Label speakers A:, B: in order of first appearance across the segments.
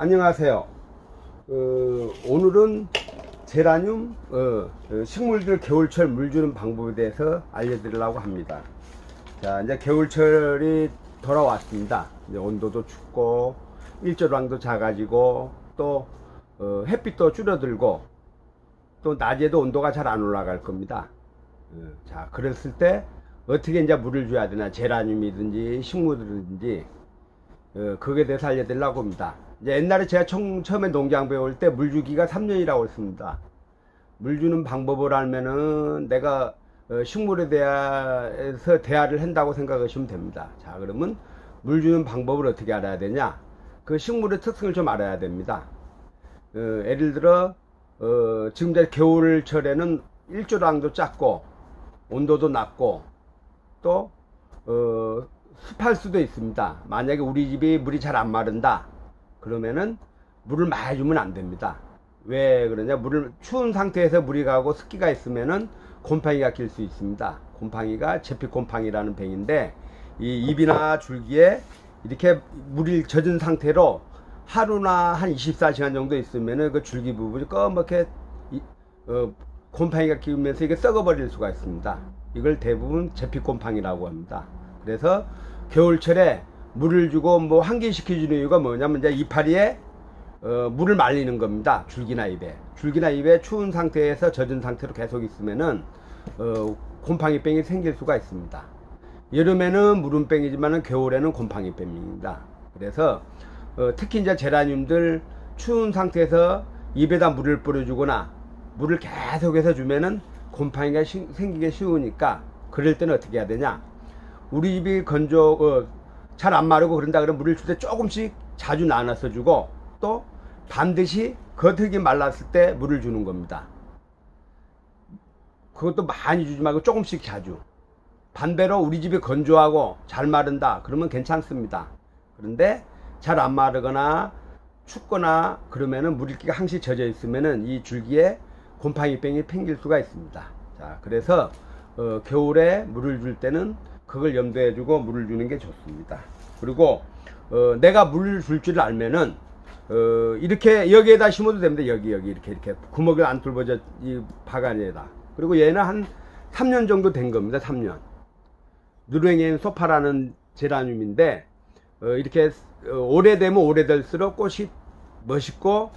A: 안녕하세요. 오늘은 제라늄 식물들 겨울철 물 주는 방법에 대해서 알려드리려고 합니다. 자, 이제 겨울철이 돌아왔습니다. 이제 온도도 춥고 일조량도 작아지고 또 햇빛도 줄어들고 또 낮에도 온도가 잘 안 올라갈 겁니다. 자, 그랬을 때 어떻게 이제 물을 줘야 되나, 제라늄이든지 식물들이든지 그거에 대해서 알려드리려고 합니다. 이제 옛날에 제가 처음에 농장 배울 때 물 주기가 3년이라고 했습니다. 물 주는 방법을 알면은 내가 식물에 대해서 대화를 한다고 생각하시면 됩니다. 자, 그러면 물 주는 방법을 어떻게 알아야 되냐? 그 식물의 특성을 좀 알아야 됩니다. 예를 들어 지금 이제 겨울철에는 일조량도 작고 온도도 낮고 또 습할 수도 있습니다. 만약에 우리 집이 물이 잘 안 마른다 그러면은 물을 많이 주면 안 됩니다. 왜 그러냐? 물을 추운 상태에서 물이 가고 습기가 있으면은 곰팡이가 낄 수 있습니다. 곰팡이가 제피곰팡이라는 병인데, 이 잎이나 줄기에 이렇게 물이 젖은 상태로 하루나 한 24시간 정도 있으면은 그 줄기 부분이 검게 곰팡이가 끼면서 이게 썩어버릴 수가 있습니다. 이걸 대부분 제피곰팡이라고 합니다. 그래서 겨울철에 물을 주고 뭐 환기시켜주는 이유가 뭐냐면, 이제 이파리에 물을 말리는 겁니다. 줄기나 잎에 추운 상태에서 젖은 상태로 계속 있으면은 곰팡이병이 생길 수가 있습니다. 여름에는 무름병이지만은 겨울에는 곰팡이병입니다. 그래서 특히 이제 제라늄들 추운 상태에서 잎에다 물을 뿌려주거나 물을 계속해서 주면은 곰팡이가 생기기 쉬우니까, 그럴 때는 어떻게 해야 되냐? 우리 집이 잘 안 마르고 그런다 그러면 물을 줄 때 조금씩 자주 나눠서 주고, 또 반드시 겉흙이 말랐을 때 물을 주는 겁니다. 그것도 많이 주지 말고 조금씩 자주. 반대로 우리 집이 건조하고 잘 마른다 그러면 괜찮습니다. 그런데 잘 안 마르거나 춥거나 그러면은 물기가 항시 젖어 있으면은 이 줄기에 곰팡이병이 생길 수가 있습니다. 자, 그래서 겨울에 물을 줄 때는 그걸 염두에 두고 물을 주는 게 좋습니다. 그리고 내가 물을 줄 줄 알면은 이렇게 여기에다 심어도 됩니다. 여기 이렇게 구멍을 안 뚫어져, 이 바가지에다. 그리고 얘는 한 3년 정도 된 겁니다. 3년. 누렁이엔 소파라는 제라늄인데 이렇게 오래되면 오래될수록 꽃이 멋있고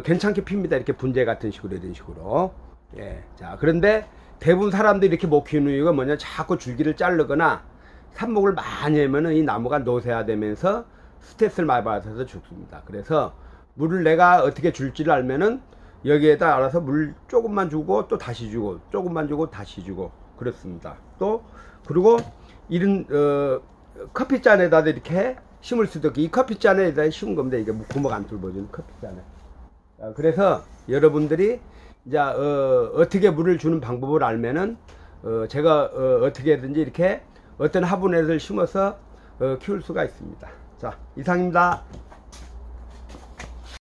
A: 괜찮게 핍니다. 이렇게 분재 같은 식으로, 이런 식으로. 예. 자, 그런데 대부분 사람들이 이렇게 못 키우는 이유가 뭐냐? 자꾸 줄기를 자르거나 삽목을 많이 하면은 이 나무가 노쇠화되면서 스트레스를 많이 받아서 죽습니다. 그래서 물을 내가 어떻게 줄지를 알면은 여기에다 알아서 물 조금만 주고 또 다시 주고, 조금만 주고 다시 주고, 그렇습니다. 또 그리고 이런 커피잔에다 이렇게 심을 수도 있고, 이 커피잔에다 심은 겁니다. 이게 구멍 안 뚫어주는 커피잔에. 그래서 여러분들이 이제 어떻게 물을 주는 방법을 알면은 제가 어떻게든지 이렇게 어떤 화분에를 심어서 키울 수가 있습니다. 자, 이상입니다.